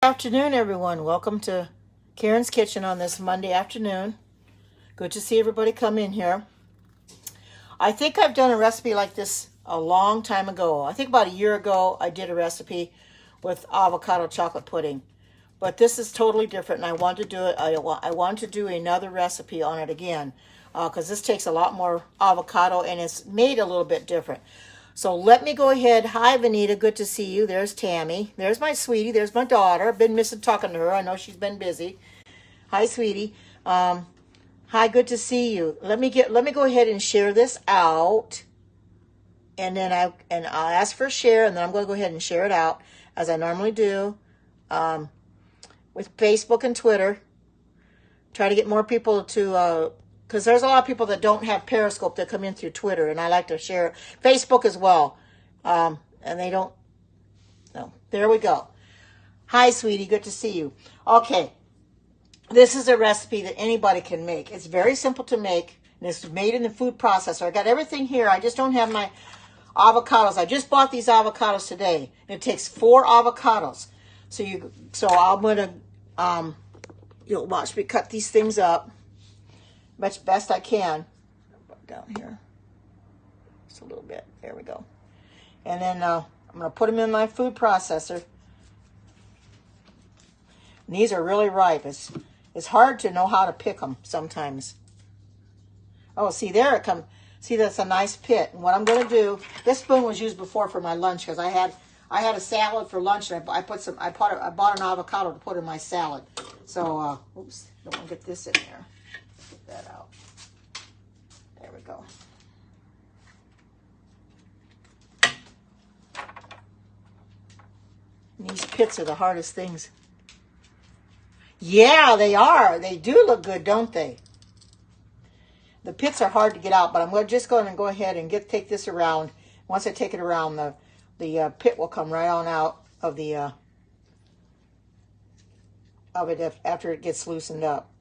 Afternoon, everyone. Welcome to Karen's Kitchen on this Monday afternoon. Good to see everybody come in here. I think I've done a recipe like this a long time ago. I think about a year ago I did a recipe with avocado chocolate pudding. But this is totally different, and I want to do it. I want to do another recipe on it again because this takes a lot more avocado and it's made a little bit different. So let me go ahead. Hi, Vanita. Good to see you. There's Tammy. There's my sweetie. There's my daughter. I've been missing talking to her. I know she's been busy. Hi, sweetie. Hi, good to see you. Let me go ahead and share this out, and then I'll ask for a share, and then I'm going to go ahead and share it out as I normally do with Facebook and Twitter. Try to get more people to. Because there's a lot of people that don't have Periscope that come in through Twitter, and I like to share it. Facebook as well. And they don't. No. There we go. Hi, sweetie. Good to see you. Okay. This is a recipe that anybody can make. It's very simple to make, and it's made in the food processor. I got everything here. I just don't have my avocados. I just bought these avocados today. And it takes 4 avocados. So I'm going to, you'll watch me cut these things up. Much best I can. Down here. Just a little bit. There we go. And then I'm going to put them in my food processor. And these are really ripe. It's hard to know how to pick them sometimes. Oh, see, there it comes. See, that's a nice pit. And what I'm going to do, this spoon was used before for my lunch because I had a salad for lunch, and I bought an avocado to put in my salad. So, oops, don't want to get this in there. That out. There we go. And these pits are the hardest things. Yeah, they are. They do look good, don't they? The pits are hard to get out, but I'm just going to go ahead and take this around. Once I take it around, the pit will come right on out of the of it after it gets loosened up.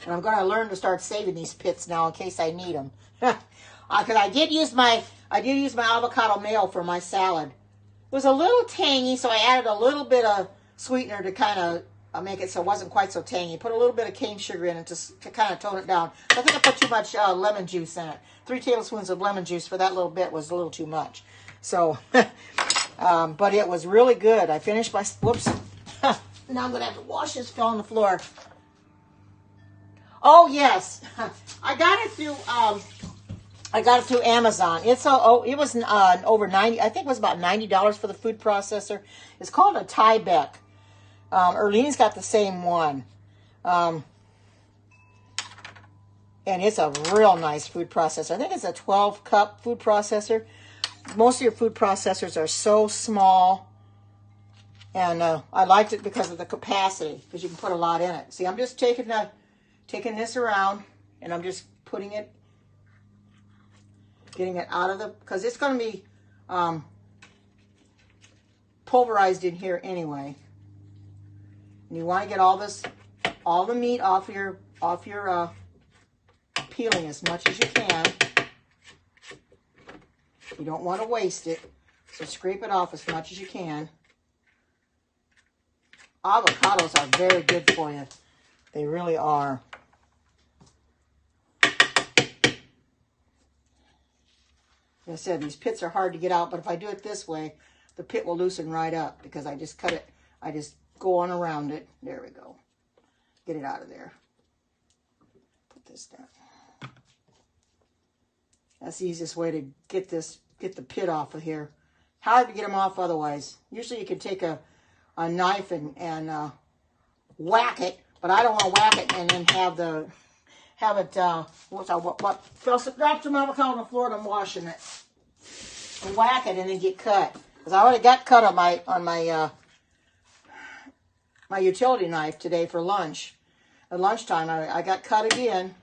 And I'm going to learn to start saving these pits now in case I need them. Because I did use my avocado mayo for my salad. It was a little tangy, so I added a little bit of sweetener to kind of make it so it wasn't quite so tangy. Put a little bit of cane sugar in it to kind of tone it down. I think I put too much lemon juice in it. 3 tablespoons of lemon juice for that little bit was a little too much. So, but it was really good. I finished my, whoops. Now I'm going to have to wash this. Fell on the floor. Oh yes, I got it through Amazon. It was over 90. I think it was about $90 for the food processor. It's called a Tyvek. Erlene's got the same one, and it's a real nice food processor. I think it's a 12-cup food processor. Most of your food processors are so small, and I liked it because of the capacity, because you can put a lot in it. See, I'm just taking this around, and I'm just getting it out of because it's going to be pulverized in here anyway. And you want to get all the meat off your peeling as much as you can. You don't want to waste it, so scrape it off as much as you can. Avocados are very good for you. They really are. Like I said, these pits are hard to get out, but if I do it this way, the pit will loosen right up because I just cut it. I just go on around it. There we go. Get it out of there. Put this down. That's the easiest way to get the pit off of here. Hard to get them off otherwise. Usually you can take a knife and whack it, but I don't want to whack it and then have it drop some avocado on the floor and I'm washing it. And whack it and then get cut. Because I already got cut on my utility knife today for lunch. At lunchtime, I got cut again.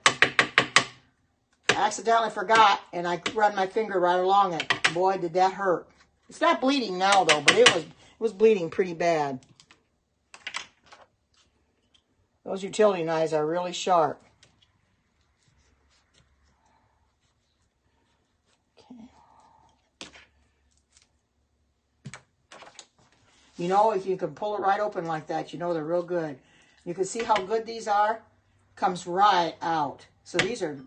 I accidentally forgot, and I run my finger right along it. Boy, did that hurt. It's not bleeding now, though, but it was bleeding pretty bad. Those utility knives are really sharp. Okay. You know, if you can pull it right open like that, you know they're real good. You can see how good these are. Comes right out. So these are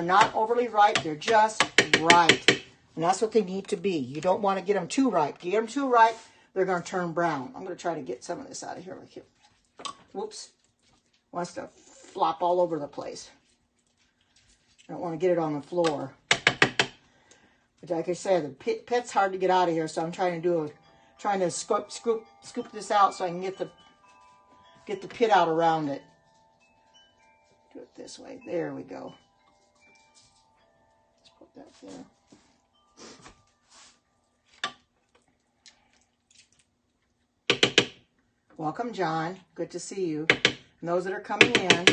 not overly ripe. They're just right. And that's what they need to be. You don't want to get them too ripe. Get them too ripe, they're going to turn brown. I'm going to try to get some of this out of here. Like here. Whoops. Wants to flop all over the place. I don't want to get it on the floor. But like I said, the pit's hard to get out of here, so I'm trying to scoop this out so I can get the pit out around it. Do it this way. There we go. Let's put that there. Welcome, John. Good to see you. And those that are coming in.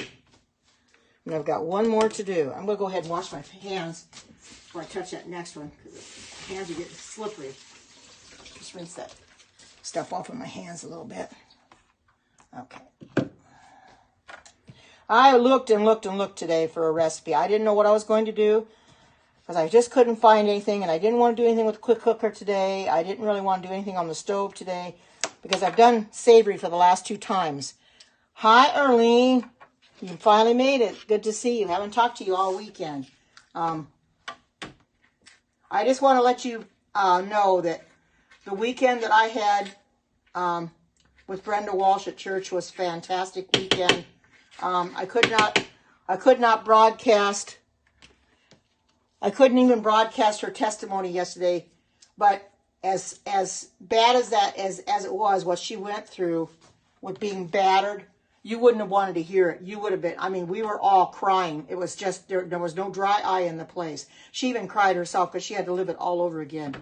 And I've got one more to do. I'm going to go ahead and wash my hands before I touch that next one, because the hands are getting slippery. Just rinse that stuff off of my hands a little bit. Okay. I looked and looked and looked today for a recipe. I didn't know what I was going to do because I just couldn't find anything, and I didn't want to do anything with the quick cooker today. I didn't really want to do anything on the stove today because I've done savory for the last 2 times. Hi, Erlene. You finally made it. Good to see you. Haven't talked to you all weekend. I just want to let you know that the weekend that I had with Brenda Walsh at church was a fantastic weekend. I could not broadcast. I couldn't even broadcast her testimony yesterday. But as bad as it was, what she went through with being battered, you wouldn't have wanted to hear it. You would have been. I mean, we were all crying. It was just there was no dry eye in the place. She even cried herself because she had to live it all over again.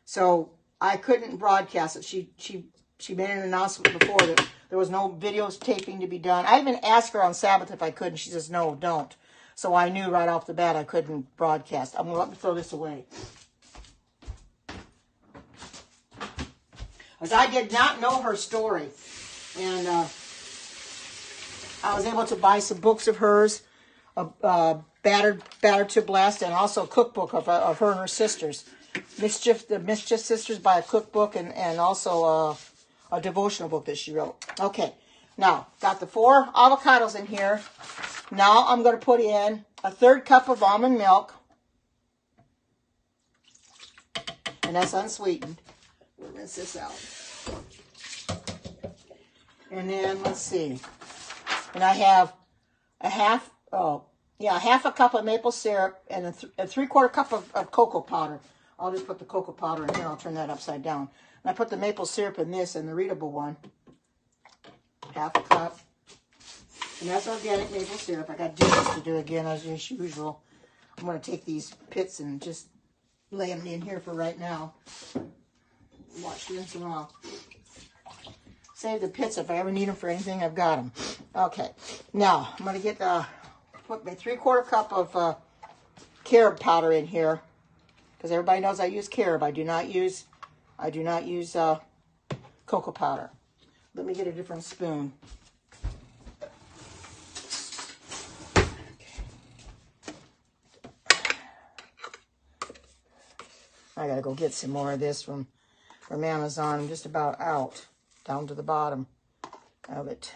So I couldn't broadcast it. She made an announcement before that there was no videos taping to be done. I even asked her on Sabbath if I could, and she says, no, don't. So I knew right off the bat I couldn't broadcast. I'm going to let me throw this away. Because I did not know her story. And I was able to buy some books of hers, Battered to Blessed, and also a cookbook of her and her sisters. The Mischief Sisters by a cookbook, and also a devotional book that she wrote. Okay, now, got the 4 avocados in here. Now I'm going to put in a 1/3 cup of almond milk. And that's unsweetened. We'll rinse this out. And then, let's see. And I have half a cup of maple syrup and a 3/4 cup of cocoa powder. I'll just put the cocoa powder in here. I'll turn that upside down. And I put the maple syrup in this, in the readable one. Half a cup. And that's organic maple syrup. I got dishes to do again, as usual. I'm going to take these pits and just lay them in here for right now. Watch, rinse them off. Save the pits if I ever need them for anything. I've got them. Okay. Now, I'm going to put my 3/4 cup of carob powder in here. Because everybody knows I use carob. I do not use cocoa powder. Let me get a different spoon. I gotta go get some more of this from Amazon. I'm just about out, down to the bottom of it.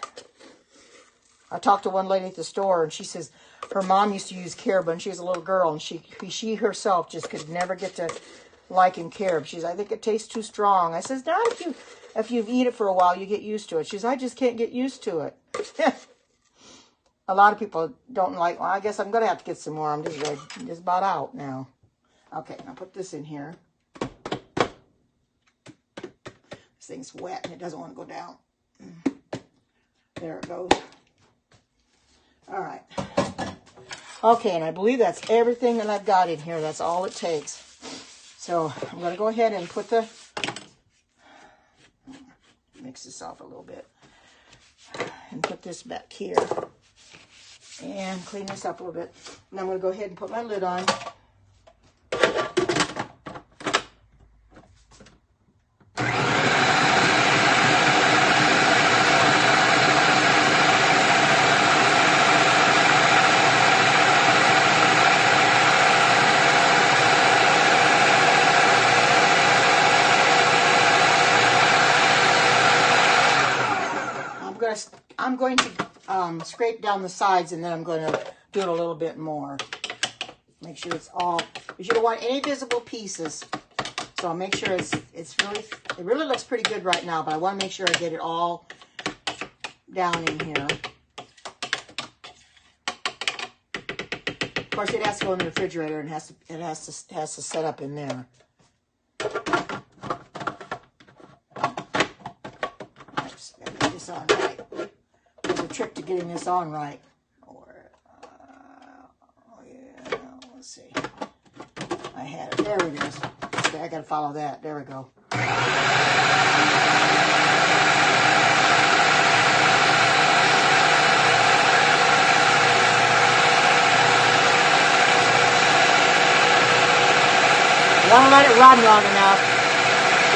I talked to one lady at the store, and she says her mom used to use carob when she was a little girl, and she herself just could never get to liking carob. She says, I think it tastes too strong. I says, no, if you eat it for a while, you get used to it. She says, I just can't get used to it. A lot of people don't like. Well, I guess I'm gonna have to get some more. I'm just about out now. Okay, now put this in here. This thing's wet and it doesn't want to go down. There it goes. All right. Okay, and I believe that's everything that I've got in here. That's all it takes. So I'm going to go ahead and mix this off a little bit. And put this back here. And clean this up a little bit. And I'm going to go ahead and put my lid on. I'm going to scrape down the sides, and then I'm going to do it a little bit more. Make sure it's all, because you don't want any visible pieces. So I'll make sure it really looks pretty good right now, but I want to make sure I get it all down in here. Of course, it has to go in the refrigerator and it has to set up in there. Just gotta get this on right. There's a trick to getting this on right. Oh yeah, let's see. I had it. There it is. Okay, I gotta follow that. There we go. Want to let it run long enough.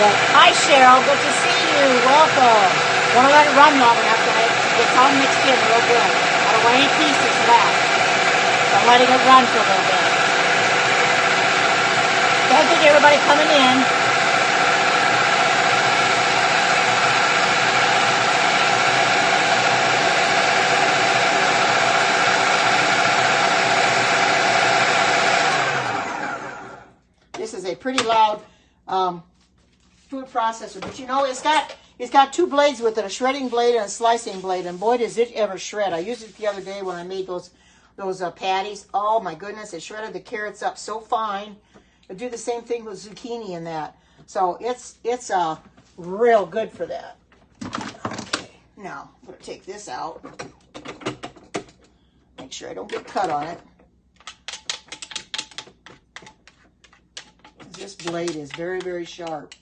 Yeah. Hi Cheryl, good to see you. Welcome. Want to let it run long enough so it's all mixed in real good. I don't want any pieces left. So I'm letting it run for a little bit. Thank you to everybody coming in. This is a pretty loud food processor, but you know it's got two blades with it, a shredding blade and a slicing blade, and boy does it ever shred. I used it the other day when I made those patties. Oh my goodness, it shredded the carrots up so fine. It'll do the same thing with zucchini and that. So it's real good for that. Okay, now I'm gonna take this out. Make sure I don't get cut on it. This blade is very, very sharp.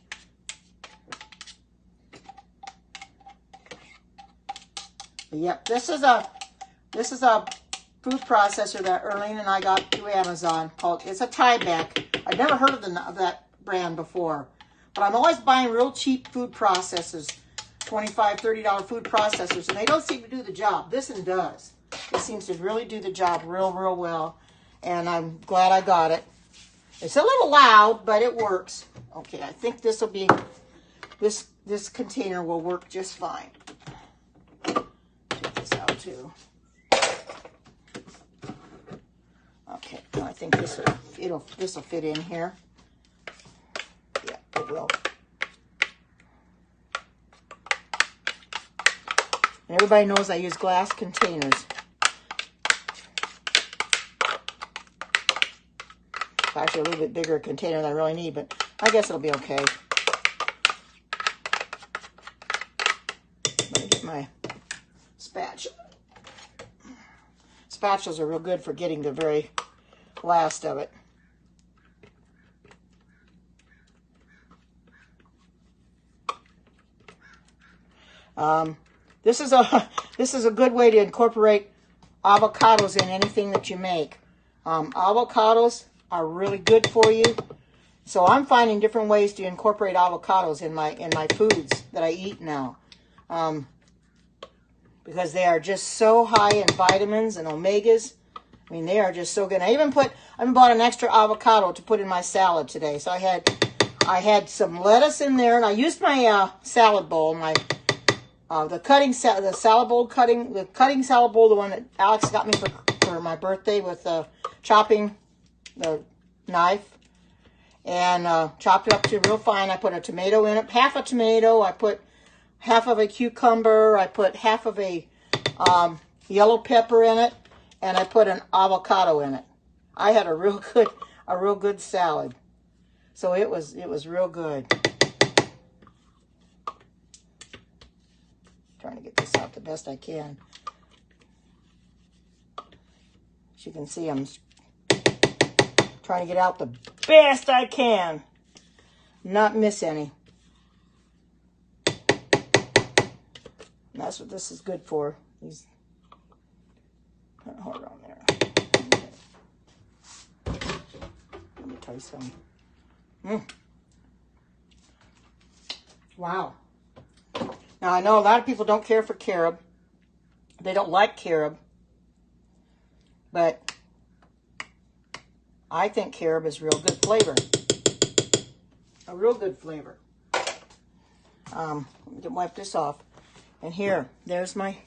But yep, this is a food processor that Erlene and I got through Amazon. It's a Tyvek. I've never heard of that brand before, but I'm always buying real cheap food processors, $25, $30 food processors, and they don't seem to do the job. This one does. It seems to really do the job real, real well, and I'm glad I got it. It's a little loud, but it works. Okay, I think this will be, this container will work just fine. Take this out too. Okay, I think this will fit in here. Yeah, it will. And everybody knows I use glass containers. Actually, a little bit bigger container than I really need, but I guess it'll be okay. Let me get my spatula. Spatulas are real good for getting the very last of it. This is a good way to incorporate avocados in anything that you make. Avocados are really good for you. So I'm finding different ways to incorporate avocados in my foods that I eat now. Because they are just so high in vitamins and omegas. I mean, they are just so good. I even bought an extra avocado to put in my salad today. So I had some lettuce in there, and I used my salad bowl, the cutting salad bowl, the one that Alex got me for my birthday with chopping the knife, and chopped it up to real fine. I put a tomato in it, half a tomato. I put half of a cucumber. I put half of a yellow pepper in it, and I put an avocado in it. I had a real good salad. So it was real good. Trying to get this out the best I can. As you can see, I'm trying to get out the best I can. Not miss any. And that's what this is good for. These, hold on there. Let me tell you something. Wow. Now, I know a lot of people don't care for carob. They don't like carob. But I think carob is real good flavor. A real good flavor. Let me wipe this off. And here, there's my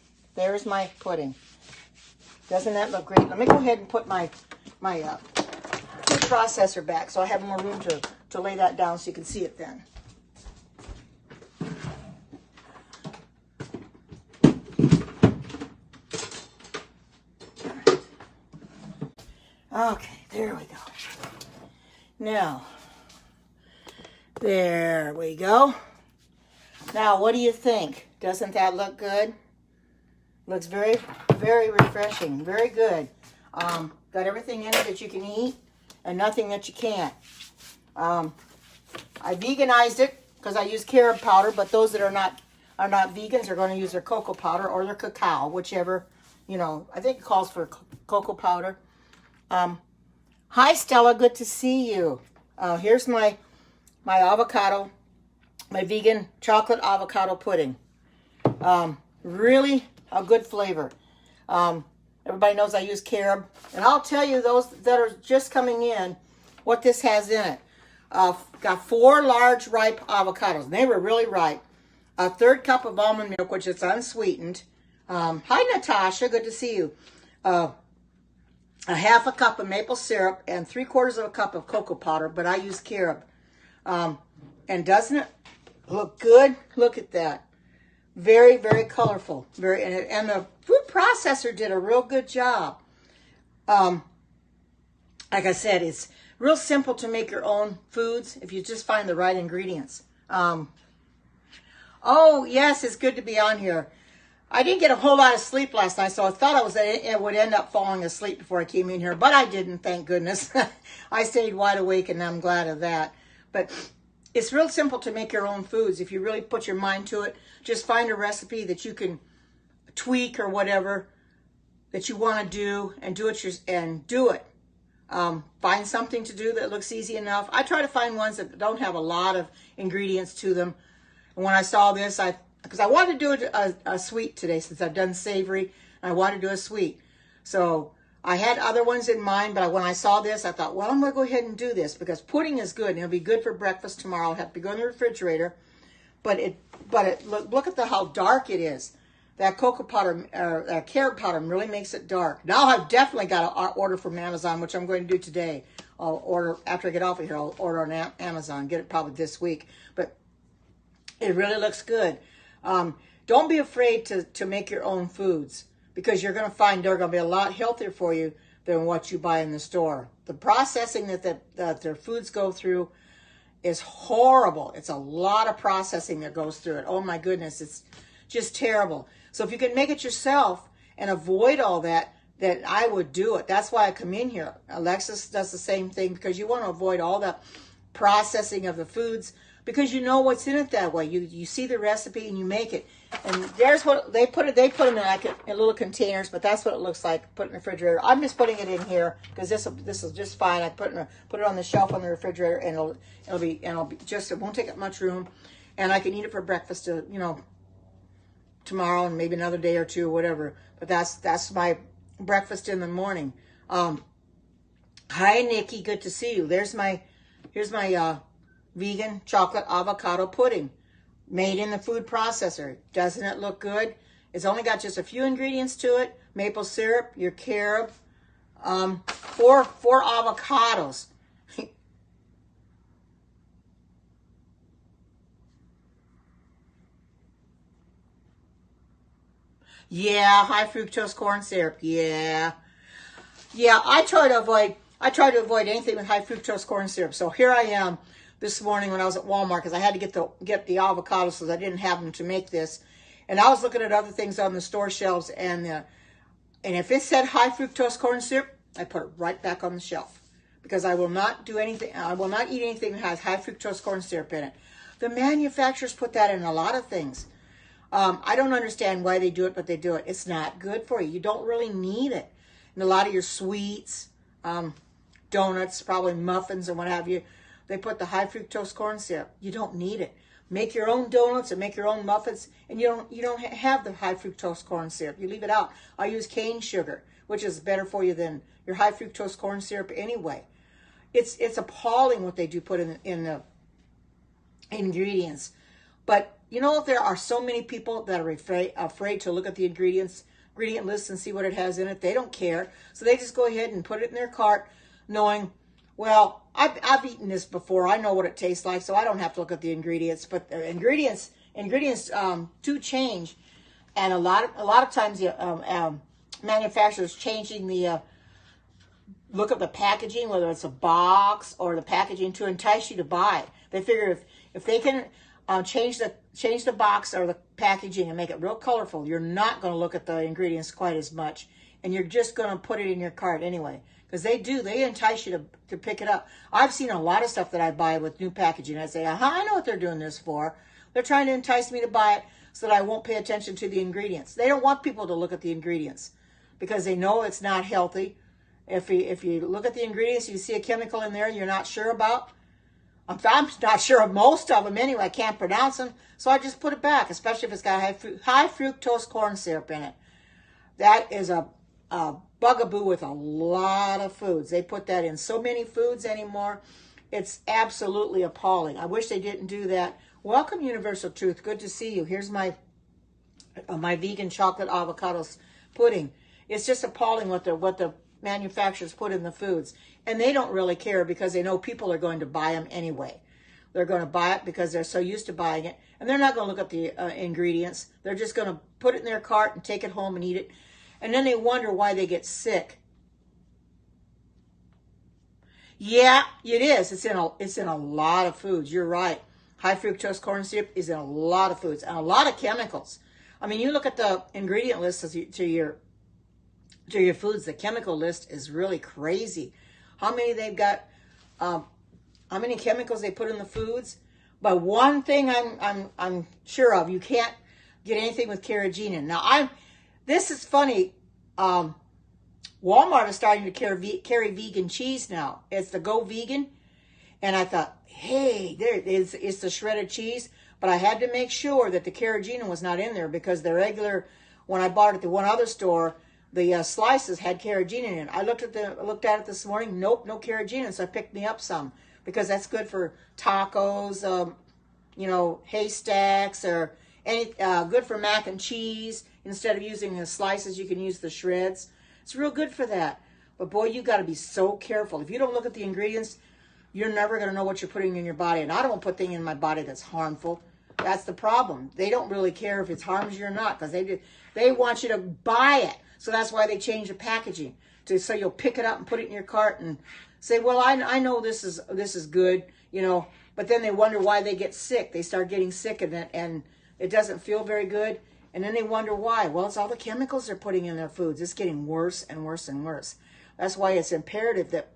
pudding. Doesn't that look great? Let me go ahead and put my food processor back so I have more room to lay that down so you can see it then. Okay, there we go. Now, there we go. Now, what do you think? Doesn't that look good? Looks very, very refreshing. Very good. Got everything in it that you can eat and nothing that you can't. I veganized it because I use carob powder, but those that are not vegans are going to use their cocoa powder or their cacao, whichever, I think it calls for cocoa powder. Hi, Stella. Good to see you. Here's my avocado, my vegan chocolate avocado pudding. Really a good flavor. Everybody knows I use carob. And I'll tell you, those that are just coming in, what this has in it. Got 4 large ripe avocados. And they were really ripe. A 1/3 cup of almond milk, which is unsweetened. Hi, Natasha. Good to see you. A 1/2 cup of maple syrup and 3/4 cup of cocoa powder, but I use carob. And doesn't it look good? Look at that. Very, very colorful. And the food processor did a real good job. Like I said, it's real simple to make your own foods if you just find the right ingredients. Oh, yes, it's good to be on here. I didn't get a whole lot of sleep last night, so I thought I would end up falling asleep before I came in here, but I didn't, thank goodness. I stayed wide awake, and I'm glad of that. But it's real simple to make your own foods. If you really put your mind to it, just find a recipe that you can tweak or whatever that you want to do and do it. Find something to do that looks easy enough. I try to find ones that don't have a lot of ingredients to them. And when I saw this, because I wanted to do a sweet today since I've done savory, and I wanted to do a sweet. So I had other ones in mind, but when I saw this, I thought, well, I'm going to go ahead and do this because pudding is good, and it'll be good for breakfast tomorrow. I'll have to go in the refrigerator. But look at how dark it is. That cocoa powder, carob powder really makes it dark. Now I've definitely got to order from Amazon, which I'm going to do today. I'll order, after I get off of here, I'll order on Amazon, get it probably this week. But it really looks good. Don't be afraid to make your own foods because you're going to find they're going to be a lot healthier for you than what you buy in the store. The processing that their foods go through is horrible. It's a lot of processing that goes through it. Oh my goodness, it's just terrible. So if you can make it yourself and avoid all that, then I would do it. That's why I come in here. Alexis does the same thing because you want to avoid all the processing of the foods because you know what's in it that way. You see the recipe and you make it. And there's what they put them in like in little containers, but that's what it looks like. Put it in the refrigerator. I'm just putting it in here because this is just fine. I put it on the shelf on the refrigerator, and it'll be just, it won't take up much room, and I can eat it for breakfast tomorrow and maybe another day or two or whatever. But that's my breakfast in the morning. Hi Nikki, good to see you. Here's my vegan chocolate avocado pudding. Made in the food processor. Doesn't it look good? It's only got just a few ingredients to it. Maple syrup, your carob, 4 avocados. Yeah, high fructose corn syrup. Yeah, I try to avoid anything with high fructose corn syrup. So here I am this morning when I was at Walmart because I had to get the avocados because I didn't have them to make this. And I was looking at other things on the store shelves, and if it said high fructose corn syrup, I put it right back on the shelf because I will not do anything. I will not eat anything that has high fructose corn syrup in it. The manufacturers put that in a lot of things. I don't understand why they do it, but they do it. It's not good for you. You don't really need it. And a lot of your sweets, donuts, probably muffins and what have you, they put the high fructose corn syrup. You don't need it. Make your own donuts and make your own muffins, and you don't have the high fructose corn syrup. You leave it out. I use cane sugar, which is better for you than your high fructose corn syrup anyway. It's appalling what they do put in the ingredients. But you know, there are so many people that are afraid to look at the ingredient list and see what it has in it. They don't care. So they just go ahead and put it in their cart knowing, well, I've eaten this before. I know what it tastes like, so I don't have to look at the ingredients. But the ingredients do change. And a lot of times the manufacturers changing the look at the packaging, whether it's a box or the packaging, to entice you to buy it. They figure if they can change the box or the packaging and make it real colorful, you're not going to look at the ingredients quite as much, and you're just going to put it in your cart anyway. Because they entice you to pick it up. I've seen a lot of stuff that I buy with new packaging. I say, I know what they're doing this for. They're trying to entice me to buy it so that I won't pay attention to the ingredients. They don't want people to look at the ingredients because they know it's not healthy. If you look at the ingredients, you see a chemical in there you're not sure about. I'm not sure of most of them anyway. I can't pronounce them, so I just put it back, especially if it's got high fructose corn syrup in it. That is a bugaboo with a lot of foods. They put that in so many foods anymore. It's absolutely appalling. I wish they didn't do that. Welcome, Universal Truth. Good to see you. Here's my vegan chocolate avocados pudding. It's just appalling what the manufacturers put in the foods. And they don't really care because they know people are going to buy them anyway. They're going to buy it because they're so used to buying it. And they're not going to look at the ingredients. They're just going to put it in their cart and take it home and eat it. And then they wonder why they get sick. Yeah, it is. It's in a lot of foods. You're right. High fructose corn syrup is in a lot of foods and a lot of chemicals. I mean, you look at the ingredient list to your foods. The chemical list is really crazy. How many they've got? How many chemicals they put in the foods? But one thing I'm sure of, you can't get anything with carrageenan. Now this is funny. Walmart is starting to carry vegan cheese now. It's the Go Vegan. And I thought, hey, there it is. It's the shredded cheese. But I had to make sure that the carrageenan was not in there because the regular, when I bought it at the one other store, the slices had carrageenan in it. I looked at it this morning. Nope, no carrageenan. So I picked me up some because that's good for tacos, haystacks, or any good for mac and cheese. Instead of using the slices, you can use the shreds. It's real good for that. But boy, you got to be so careful. If you don't look at the ingredients, you're never going to know what you're putting in your body. And I don't put things in my body that's harmful. That's the problem. They don't really care if it harms you or not because they want you to buy it. So that's why they change the packaging so you'll pick it up and put it in your cart and say, well, I know this is good, but then they wonder why they get sick. They start getting sick and it doesn't feel very good. And then they wonder why. Well, it's all the chemicals they're putting in their foods. It's getting worse and worse and worse. That's why it's imperative that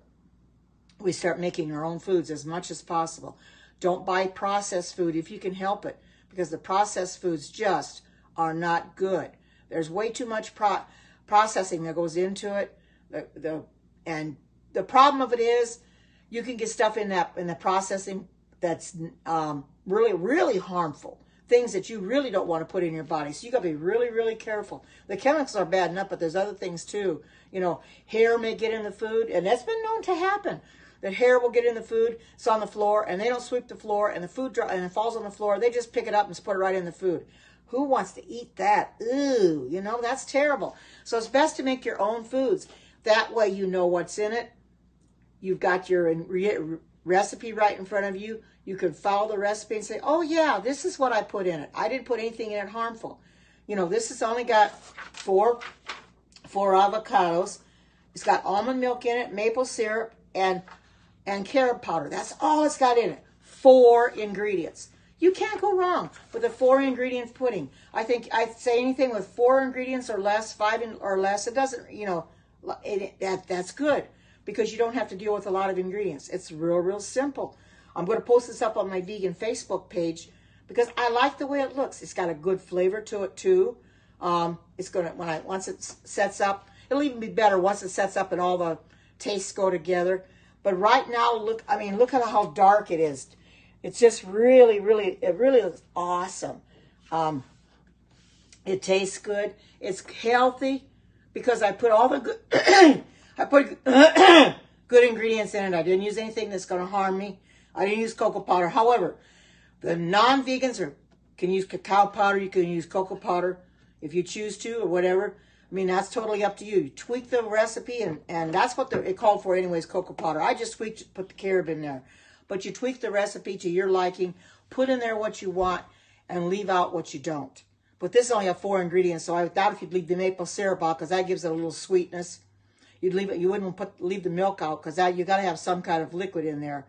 we start making our own foods as much as possible. Don't buy processed food if you can help it, because the processed foods just are not good. There's way too much processing that goes into it. And the problem of it is you can get stuff in the processing that's really, really harmful. Things that you really don't want to put in your body. So you got to be really, really careful. The chemicals are bad enough, but there's other things too. Hair may get in the food, and that's been known to happen. That hair will get in the food, it's on the floor, and they don't sweep the floor, and the food and it falls on the floor. They just pick it up and put it right in the food. Who wants to eat that? Ooh, that's terrible. So it's best to make your own foods. That way you know what's in it. You've got your recipe right in front of you. You can follow the recipe and say, oh yeah, this is what I put in it. I didn't put anything in it harmful. This has only got four avocados. It's got almond milk in it, maple syrup, and carob powder. That's all it's got in it. 4 ingredients. You can't go wrong with a 4-ingredient pudding. I think I'd say anything with 4 ingredients or less, 5 or less, it doesn't, that's good because you don't have to deal with a lot of ingredients. It's real, real simple. I'm going to post this up on my vegan Facebook page because I like the way it looks. It's got a good flavor to it too. It's going to, once it sets up, it'll even be better once it sets up and all the tastes go together. But right now, look at how dark it is. It's just really, really, it really looks awesome. It tastes good. It's healthy because I put all the good, good ingredients in it. I didn't use anything that's going to harm me. I didn't use cocoa powder. However, the non-vegans are can use cacao powder. You can use cocoa powder if you choose to, or whatever. I mean, that's totally up to you. You tweak the recipe, and that's what it called for anyways, cocoa powder. I just tweaked, put the carob in there. But you tweak the recipe to your liking, put in there what you want, and leave out what you don't. But this only have 4 ingredients, so I doubt if you'd leave the maple syrup out, because that gives it a little sweetness. You'd leave it. You wouldn't leave the milk out, because you got to have some kind of liquid in there.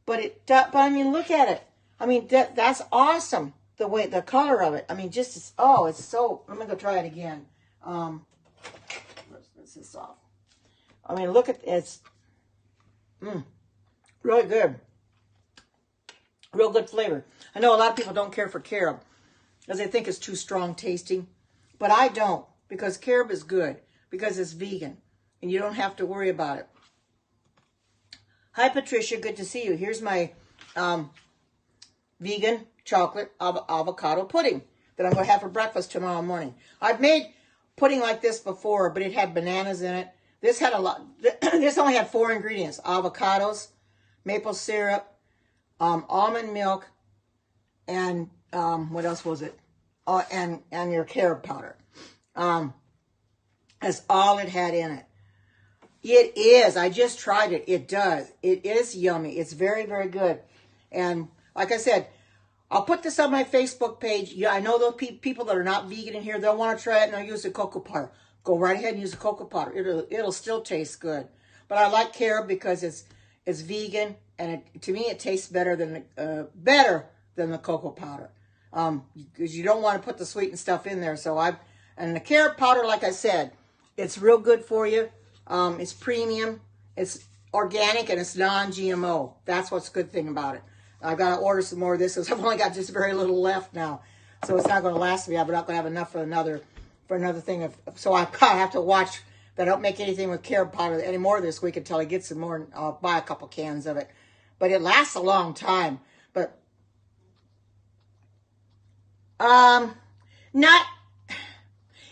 But I mean, look at it. I mean, that's awesome. The color of it. I mean, just it's so. I'm gonna go try it again. Let's this off. I mean, look at it's really good. Real good flavor. I know a lot of people don't care for carob because they think it's too strong tasting, but I don't, because carob is good because it's vegan and you don't have to worry about it. Hi, Patricia. Good to see you. Here's my vegan chocolate avocado pudding that I'm going to have for breakfast tomorrow morning. I've made pudding like this before, but it had bananas in it. This had a lot. This only had 4 ingredients: avocados, maple syrup, almond milk, and what else was it? And your carob powder. That's all it had in it. It is. I just tried it. It does. It is yummy. It's very, very good. And like I said, I'll put this on my Facebook page. Yeah, I know those people that are not vegan in here, they'll want to try it and they'll use the cocoa powder. Go right ahead and use the cocoa powder. It'll still taste good. But I like carob because it's vegan, and to me it tastes better than the cocoa powder. Because you don't want to put the sweetened stuff in there. And the carob powder, like I said, it's real good for you. It's premium, it's organic, and it's non-GMO. That's what's a good thing about it. I've got to order some more of this because I've only got just very little left now. So it's not going to last me. I'm not going to have enough for another thing. So I have to watch that I don't make anything with carob powder anymore this week until I get some more, and I'll buy a couple cans of it. But it lasts a long time. But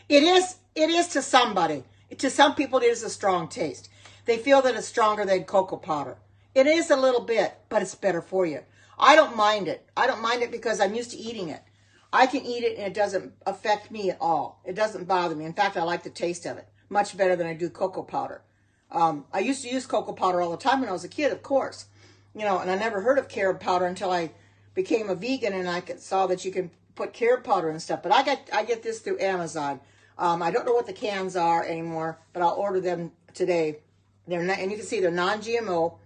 it is to somebody. To some people, it is a strong taste. They feel that it's stronger than cocoa powder. It is a little bit, but it's better for you. I don't mind it. I don't mind it because I'm used to eating it. I can eat it and it doesn't affect me at all. It doesn't bother me. In fact, I like the taste of it much better than I do cocoa powder. I used to use cocoa powder all the time when I was a kid, of course. And I never heard of carob powder until I became a vegan and I saw that you can put carob powder and stuff. But I get this through Amazon. I don't know what the cans are anymore, but I'll order them today. And you can see they're non-GMO,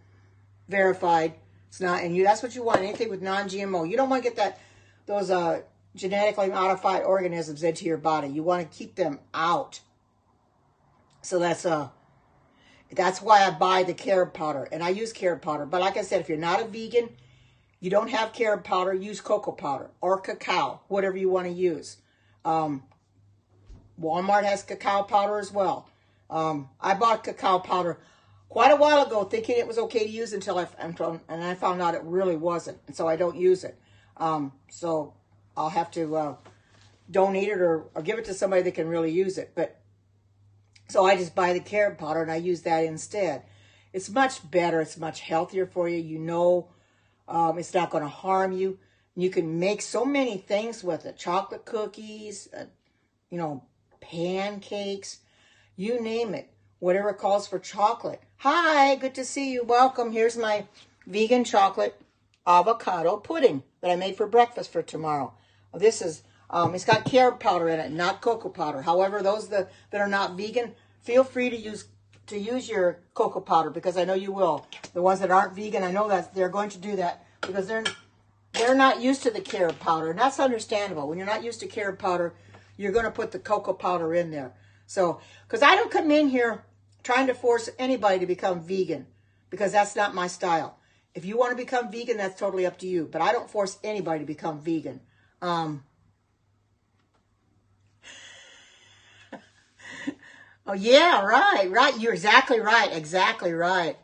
verified. It's not, and that's what you want. Anything with non-GMO. You don't want to get those genetically modified organisms into your body. You want to keep them out. So that's why I buy the carob powder, and I use carob powder. But like I said, if you're not a vegan, you don't have carob powder, use cocoa powder or cacao, whatever you want to use. Walmart has cacao powder as well. I bought cacao powder quite a while ago thinking it was okay to use until I found out it really wasn't. And so I don't use it. So I'll have to donate it or give it to somebody that can really use it. So I just buy the carob powder and I use that instead. It's much better. It's much healthier for you. It's not going to harm you. You can make so many things with it. Chocolate cookies, pancakes, you name it. Whatever calls for chocolate. Hi, good to see you. Welcome. Here's my vegan chocolate avocado pudding that I made for breakfast for tomorrow. This is, it's got carob powder in it, not cocoa powder. However, those that are not vegan, feel free to use your cocoa powder because I know you will. The ones that aren't vegan, I know that they're going to do that because they're not used to the carob powder, and that's understandable. When you're not used to carob powder, you're going to put the cocoa powder in there. So, because I don't come in here trying to force anybody to become vegan because that's not my style. If you want to become vegan, that's totally up to you. But I don't force anybody to become vegan. Oh, yeah, right. You're exactly right. Exactly right.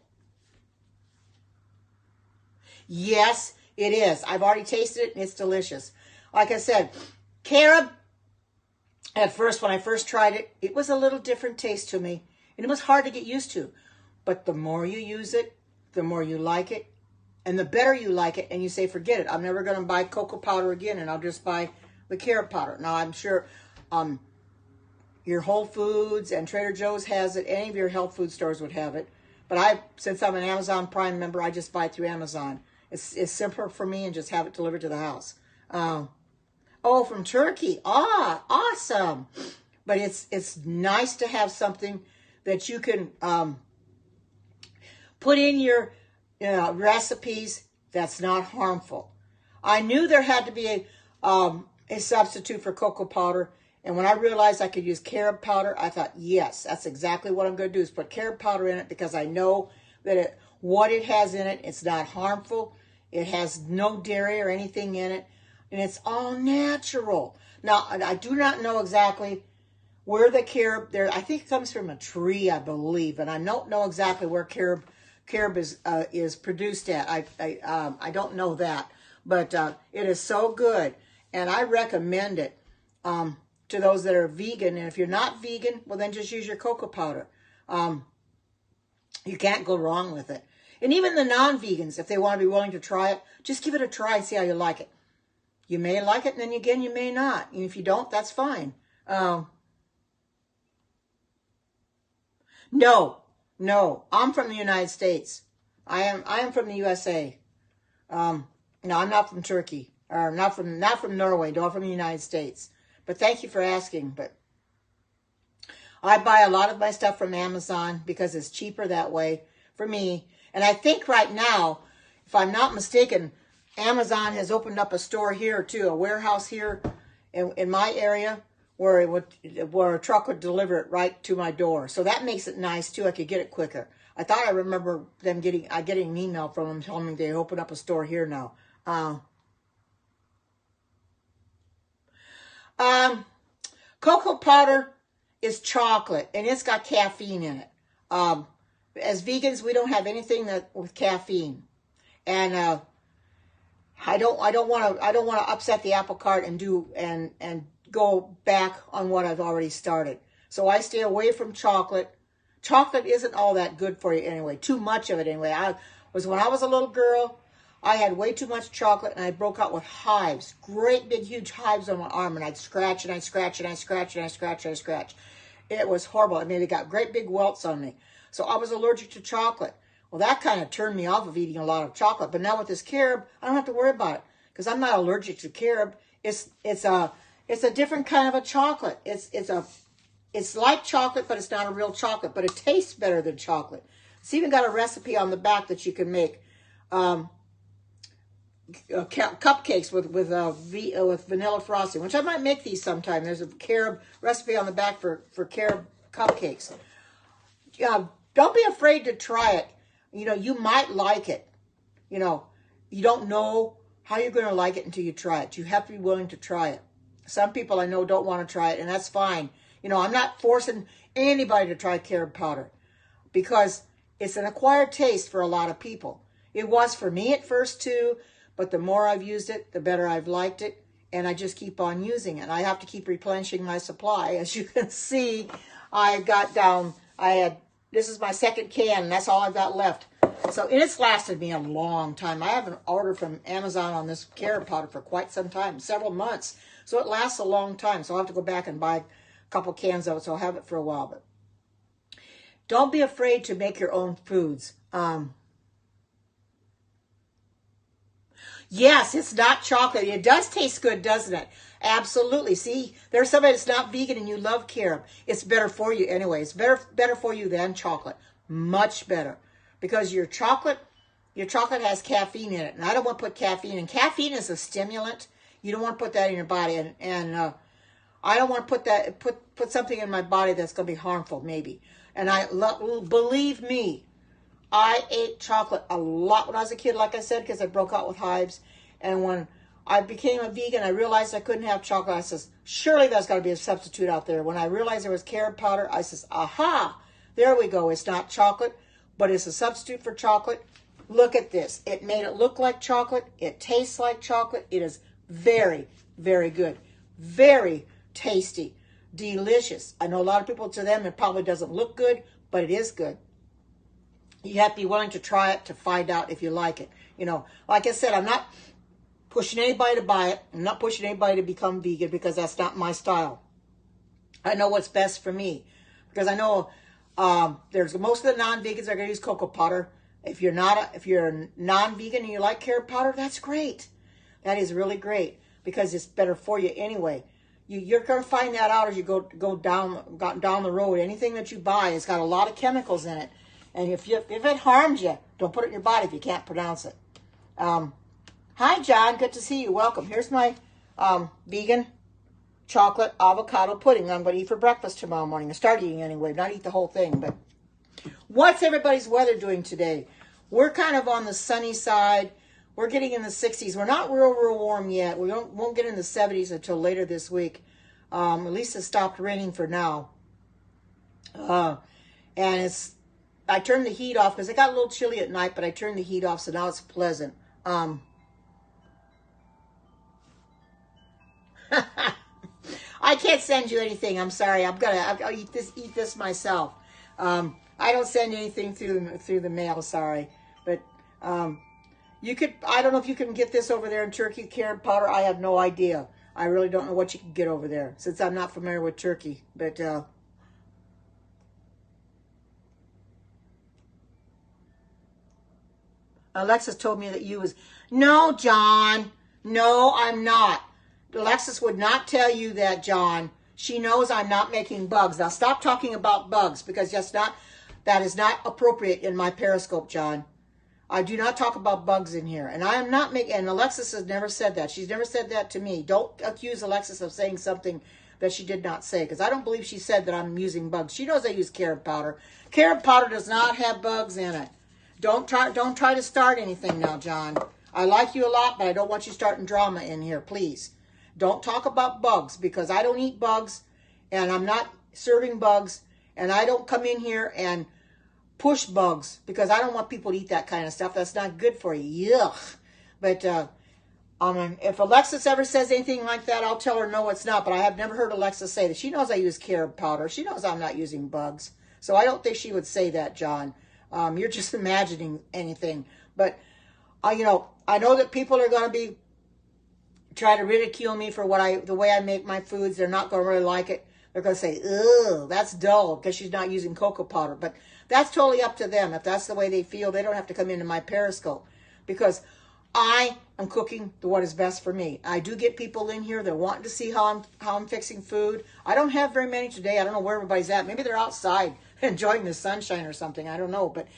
Yes, it is. I've already tasted it, and it's delicious. Like I said, carob, at first, when I first tried it, it was a little different taste to me. And it was hard to get used to. But the more you use it, the more you like it. And the better you like it, and you say, forget it, I'm never going to buy cocoa powder again, and I'll just buy the carob powder. Now, I'm sure your Whole Foods and Trader Joe's has it. Any of your health food stores would have it. But since I'm an Amazon Prime member, I just buy it through Amazon. It's simpler for me and just have it delivered to the house. Oh, from Turkey. Ah, awesome. But it's nice to have something that you can put in your recipes that's not harmful. I knew there had to be a substitute for cocoa powder. And when I realized I could use carob powder, I thought, yes, that's exactly what I'm going to do is put carob powder in it because I know that what it has in it, it's not harmful. It has no dairy or anything in it. And it's all natural. Now, I do not know exactly where the carob, I think it comes from a tree, I believe. And I don't know exactly where carob is produced at. I don't know that. But it is so good. And I recommend it. To those that are vegan. And if you're not vegan, well, then just use your cocoa powder. You can't go wrong with it. And even the non-vegans, if they want to be willing to try it, just give it a try and see how you like it. You may like it, and then again, you may not. And if you don't, that's fine. No, I'm from the United States. I am from the USA. No, I'm not from Turkey, or not from Norway. No, I'm from the United States. But thank you for asking. But I buy a lot of my stuff from Amazon because it's cheaper that way for me. And I think right now, if I'm not mistaken, Amazon has opened up a store here too, a warehouse here in my area where a truck would deliver it right to my door. So that makes it nice too. I could get it quicker. I thought I remember them getting an email from them telling me they opened up a store here now. Cocoa powder is chocolate, and it's got caffeine in it. As vegans, we don't have anything with caffeine, and I don't want to upset the apple cart and go back on what I've already started. So I stay away from chocolate. Chocolate isn't all that good for you anyway. Too much of it anyway. When I was a little girl, I had way too much chocolate, and I broke out with hives, great big huge hives on my arm, and I'd scratch and I'd scratch and I'd scratch and I'd scratch and I'd scratch. It was horrible. I mean, it got great big welts on me. So I was allergic to chocolate. Well, that kind of turned me off of eating a lot of chocolate. But now with this carob, I don't have to worry about it because I'm not allergic to carob. It's a different kind of a chocolate. It's like chocolate, but it's not a real chocolate. But it tastes better than chocolate. It's even got a recipe on the back that you can make. Cupcakes with vanilla frosting, which I might make these sometime. There's a carob recipe on the back for carob cupcakes. Don't be afraid to try it. You might like it. You don't know how you're going to like it until you try it. You have to be willing to try it. Some people I know don't want to try it, and that's fine. I'm not forcing anybody to try carob powder because it's an acquired taste for a lot of people. It was for me at first too. But the more I've used it, the better I've liked it. And I just keep on using it. I have to keep replenishing my supply. As you can see, this is my second can, and that's all I've got left. So, and it's lasted me a long time. I have an order from Amazon on this carob powder for quite some time, several months. So it lasts a long time. So I'll have to go back and buy a couple cans of it, so I'll have it for a while. But don't be afraid to make your own foods. Yes, it's not chocolate. It does taste good, doesn't it? Absolutely. See, there's somebody that's not vegan and you love carob. It's better for you anyway. It's better for you than chocolate. Much better. Because your chocolate has caffeine in it. And I don't want to put caffeine in. Caffeine is a stimulant. You don't want to put that in your body. And I don't want to put something in my body that's going to be harmful, maybe. And believe me, I ate chocolate a lot when I was a kid, like I said, because I broke out with hives. And when I became a vegan, I realized I couldn't have chocolate. I says, surely there's got to be a substitute out there. When I realized there was carob powder, I says, aha, there we go. It's not chocolate, but it's a substitute for chocolate. Look at this. It made it look like chocolate. It tastes like chocolate. It is very, very good. Very tasty. Delicious. I know a lot of people, to them, it probably doesn't look good, but it is good. You have to be willing to try it to find out if you like it. You know, like I said, I'm not pushing anybody to buy it. I'm not pushing anybody to become vegan because that's not my style. I know what's best for me because I know there's most of the non-vegans are going to use cocoa powder. If you're a non-vegan and you like carob powder, that's great. That is really great because it's better for you anyway. You're going to find that out as you go down the road. Anything that you buy has got a lot of chemicals in it, and if it harms you, don't put it in your body if you can't pronounce it. Hi, John. Good to see you. Welcome. Here's my vegan chocolate avocado pudding I'm going to eat for breakfast tomorrow morning. I start eating anyway, not eat the whole thing. But what's everybody's weather doing today? We're kind of on the sunny side. We're getting in the 60s. We're not real warm yet. We won't get in the 70s until later this week. At least it stopped raining for now. And I turned the heat off because it got a little chilly at night, but I turned the heat off, so now it's pleasant. I can't send you anything. I'm sorry. I'll eat this myself. I don't send anything through the mail. Sorry, but you could. I don't know if you can get this over there in Turkey. Carob powder. I have no idea. I really don't know what you can get over there since I'm not familiar with Turkey. But Alexis told me that you was no, John. No, I'm not. Alexis would not tell you that, John. She knows I'm not making bugs. Now stop talking about bugs because that is not appropriate in my Periscope, John. I do not talk about bugs in here. And I am not making, and Alexis has never said that. She's never said that to me. Don't accuse Alexis of saying something that she did not say because I don't believe she said that I'm using bugs. She knows I use carob powder. Carob powder does not have bugs in it. Don't try to start anything now, John. I like you a lot, but I don't want you starting drama in here, please. Don't talk about bugs because I don't eat bugs and I'm not serving bugs and I don't come in here and push bugs because I don't want people to eat that kind of stuff. That's not good for you. Yuck. But if Alexis ever says anything like that, I'll tell her no, it's not. But I have never heard Alexis say that. She knows I use carob powder. She knows I'm not using bugs. So I don't think she would say that, John. You're just imagining anything. But, I know that people are going to be try to ridicule me for the way I make my foods. They're not going to really like it. They're going to say, "Ugh, that's dull," because she's not using cocoa powder. But that's totally up to them. If that's the way they feel, they don't have to come into my Periscope because I am cooking what is best for me. I do get people in here. They're wanting to see how I'm fixing food. I don't have very many today. I don't know where everybody's at. Maybe they're outside enjoying the sunshine or something. I don't know. But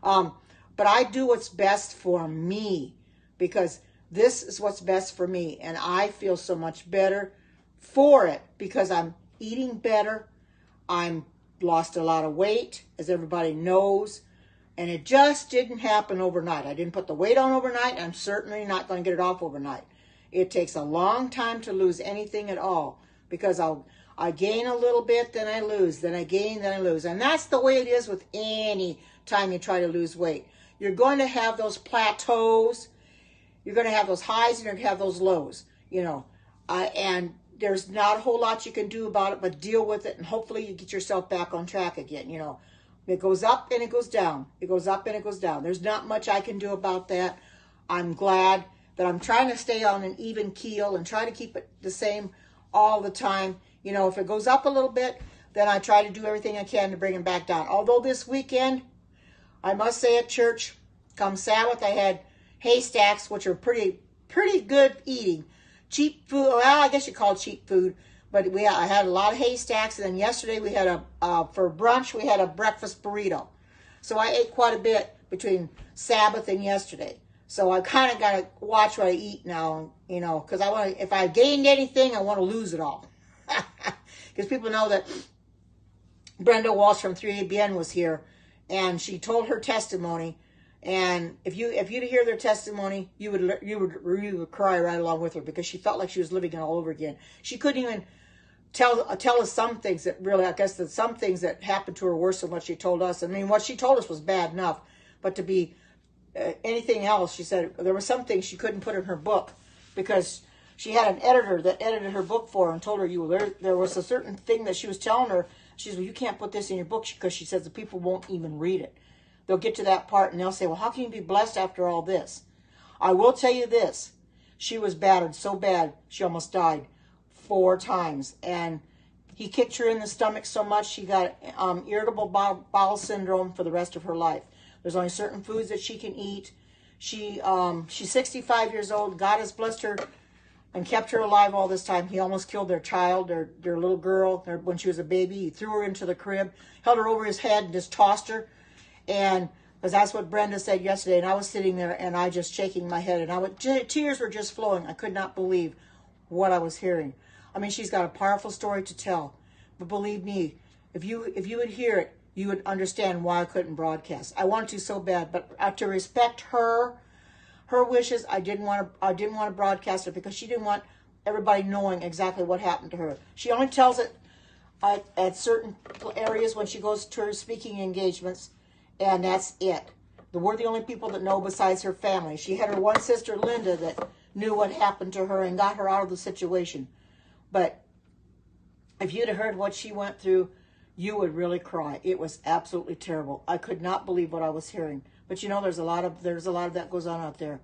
I do what's best for me because this is what's best for me, and I feel so much better for it because I'm eating better. I'm lost a lot of weight, as everybody knows, and it just didn't happen overnight. I didn't put the weight on overnight, and I'm certainly not going to get it off overnight. It takes a long time to lose anything at all because I gain a little bit, then I lose, then I gain, then I lose, and that's the way it is with any time you try to lose weight. You're going to have those plateaus. You're going to have those highs and you're going to have those lows, and there's not a whole lot you can do about it, but deal with it, and hopefully you get yourself back on track again. It goes up and it goes down. It goes up and it goes down. There's not much I can do about that. I'm glad that I'm trying to stay on an even keel and try to keep it the same all the time. If it goes up a little bit, then I try to do everything I can to bring it back down. Although this weekend, I must say at church, come Sabbath, I had haystacks, which are pretty good eating. Cheap food, well, I guess you call it cheap food, but I had a lot of haystacks, and then yesterday we had for brunch, we had a breakfast burrito. So I ate quite a bit between Sabbath and yesterday. So I kind of got to watch what I eat now, because if I gained anything, I want to lose it all. Because people know that Brenda Walsh from 3ABN was here, and she told her testimony. And if you'd hear their testimony, you would cry right along with her because she felt like she was living it all over again. She couldn't even tell us some things that really, I guess that some things that happened to her worse than what she told us. I mean, what she told us was bad enough, but to be anything else, she said there were some things she couldn't put in her book because she had an editor that edited her book for her and told her there was a certain thing that she was telling her. She said, well, you can't put this in your book because she says the people won't even read it. They'll get to that part and they'll say, well, how can you be blessed after all this? I will tell you this. She was battered so bad, she almost died 4 times. And he kicked her in the stomach so much, she got irritable bowel syndrome for the rest of her life. There's only certain foods that she can eat. She's 65 years old. God has blessed her and kept her alive all this time. He almost killed their child, their little girl, when she was a baby. He threw her into the crib, held her over his head, and just tossed her. And because that's what Brenda said yesterday, and I was sitting there and I just shaking my head, and tears were just flowing. I could not believe what I was hearing. I mean, she's got a powerful story to tell, but believe me, if you would hear it, you would understand why I couldn't broadcast. I wanted to so bad, but to respect her wishes, I didn't want to broadcast it because she didn't want everybody knowing exactly what happened to her. She only tells it at certain areas when she goes to her speaking engagements. And that's it. We're the only people that know besides her family. She had her one sister, Linda, that knew what happened to her and got her out of the situation. But if you'd have heard what she went through, you would really cry. It was absolutely terrible. I could not believe what I was hearing. But you know, there's a lot of that goes on out there.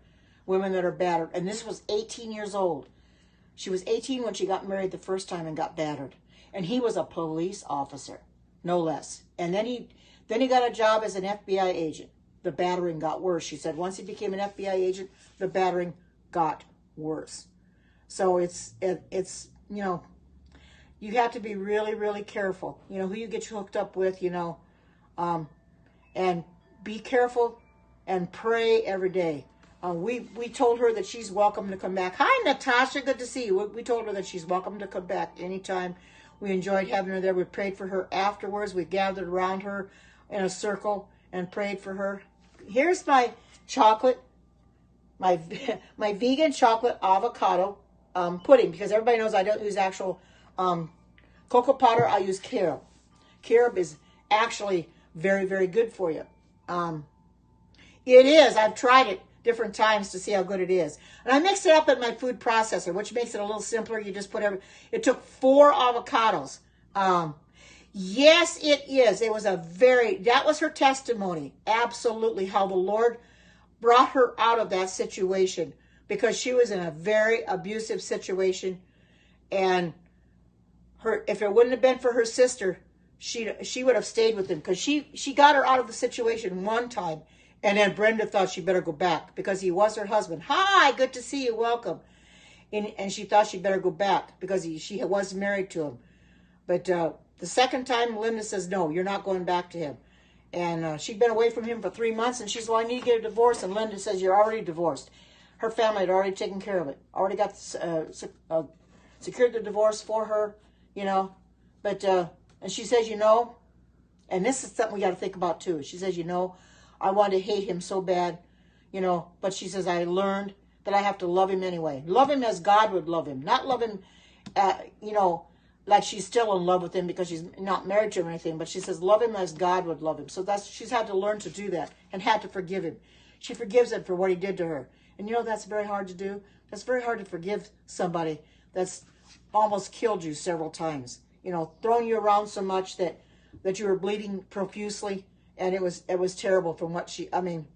Women that are battered. And this was 18 years old. She was 18 when she got married the first time and got battered. And he was a police officer, no less. And then he got a job as an FBI agent. The battering got worse. She said once he became an FBI agent, the battering got worse. So it's you know, you have to be really, really careful. You know, who you get hooked up with, you know. And be careful and pray every day. We told her that she's welcome to come back. Hi, Natasha. Good to see you. We told her that she's welcome to come back anytime. We enjoyed having her there. We prayed for her afterwards. We gathered around her in a circle and prayed for her. Here's my chocolate, my vegan chocolate avocado pudding, because everybody knows I don't use actual cocoa powder. I use carob. Carob is actually very, very good for you. It is. I've tried it different times to see how good it is. And I mixed it up in my food processor, which makes it a little simpler. You just put it took 4 avocados. Yes, it is. It was that was her testimony. Absolutely, how the Lord brought her out of that situation, because she was in a very abusive situation. And if it wouldn't have been for her sister, she would have stayed with him, because she got her out of the situation one time. And then Brenda thought she better go back because he was her husband. Hi, good to see you. Welcome. And she thought she better go back because she was married to him. But the second time, Linda says, no, you're not going back to him. And she'd been away from him for 3 months, and she's, well, I need to get a divorce. And Linda says, you're already divorced. Her family had already taken care of it. Already got secured the divorce for her, you know. But, and she says, you know, and this is something we got to think about too. She says, you know, I wanted to hate him so bad, you know, but she says, I learned that I have to love him anyway. Love him as God would love him. Not love him, you know, like she's still in love with him because she's not married to him or anything. But she says, love him as God would love him. So she's had to learn to do that and had to forgive him. She forgives him for what he did to her. And you know, that's very hard to do. That's very hard to forgive somebody that's almost killed you several times. You know, thrown you around so much that you were bleeding profusely. And it was terrible from what I mean,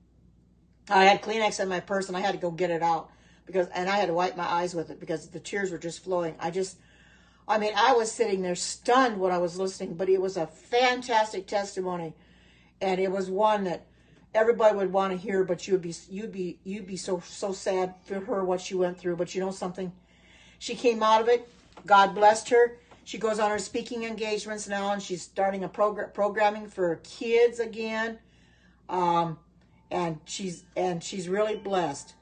I had Kleenex in my purse and I had to go get it out and I had to wipe my eyes with it because the tears were just flowing. I was sitting there stunned when I was listening, but it was a fantastic testimony. And it was one that everybody would want to hear, but you'd be so sad for her, what she went through. But you know something? She came out of it. God blessed her. She goes on her speaking engagements now, and she's starting a programming for kids again. And she's really blessed.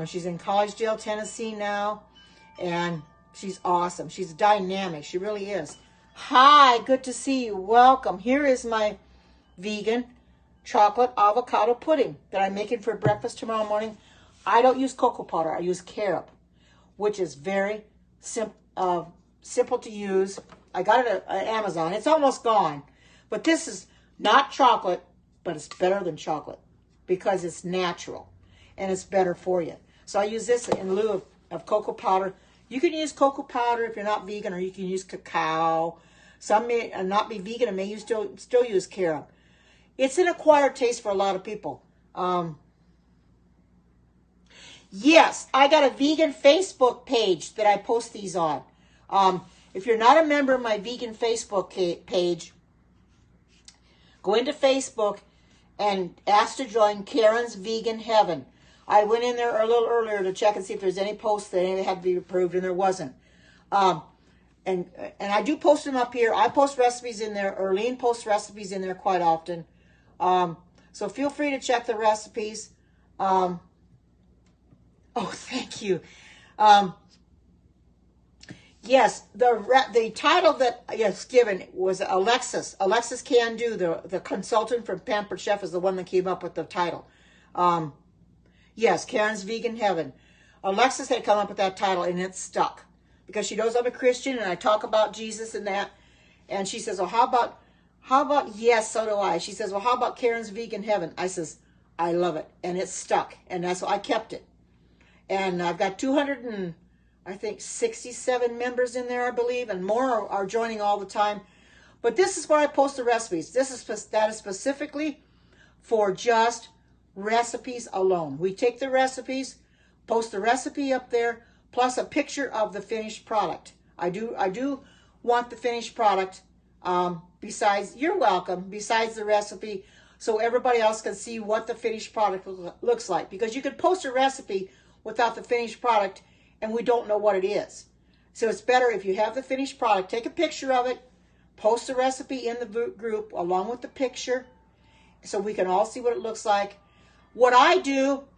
She's in Collegedale, Tennessee now, and she's awesome. She's dynamic. She really is. Hi, good to see you. Welcome. Here is my vegan chocolate avocado pudding that I'm making for breakfast tomorrow morning. I don't use cocoa powder. I use carob, which is very simple to use. I got it at Amazon. It's almost gone. But this is not chocolate, but it's better than chocolate because it's natural and it's better for you. So I use this in lieu of cocoa powder. You can use cocoa powder if you're not vegan, or you can use cacao. Some may not be vegan and may still use carob. It's an acquired taste for a lot of people. Yes, I got a vegan Facebook page that I post these on. If you're not a member of my vegan Facebook page, go into Facebook and ask to join Karen's Vegan Heaven. I went in there a little earlier to check and see if there's any posts that had to be approved, and there wasn't. And I do post them up here. I post recipes in there. Erlene posts recipes in there quite often. So feel free to check the recipes. Oh, thank you. Yes, the title that is given was Alexis. Alexis Can Do, the consultant from Pampered Chef, is the one that came up with the title. Yes, Karen's Vegan Heaven. Alexis had come up with that title, and it stuck because she knows I'm a Christian and I talk about Jesus and that. And she says, "Well, how about?" Yes, so do I. She says, "Well, how about Karen's Vegan Heaven?" I says, "I love it," and it stuck, and that's why I kept it. And I've got 67 members in there, I believe, and more are joining all the time. But this is where I post the recipes. That is specifically for just recipes alone. We take the recipes, post the recipe up there, plus a picture of the finished product. I do want the finished product. Besides, you're welcome. Besides the recipe, so everybody else can see what the finished product looks like. Because you could post a recipe without the finished product, and we don't know what it is. So it's better if you have the finished product, take a picture of it, post the recipe in the group along with the picture, so we can all see what it looks like. What I do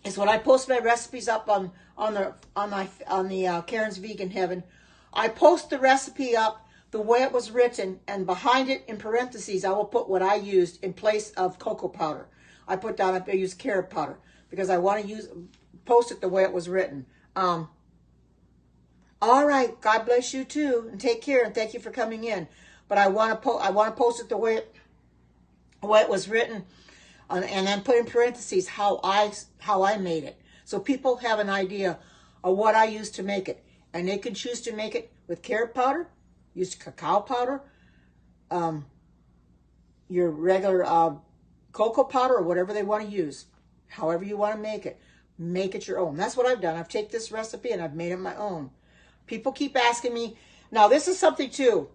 is when I post my recipes up on the Karen's Vegan Heaven, I post the recipe up the way it was written, and behind it in parentheses I will put what I used in place of cocoa powder. I put down I use carob powder because I want to post it the way it was written. All right, God bless you too, and take care, and thank you for coming in. But I want to post it the way it was written, and then put in parentheses how I made it, so people have an idea of what I used to make it, and they can choose to make it with carob powder, use cacao powder, your regular cocoa powder, or whatever they want to use. However you want to make it your own. That's what I've done. I've taken this recipe and I've made it my own. People keep asking me. Now, this is something too.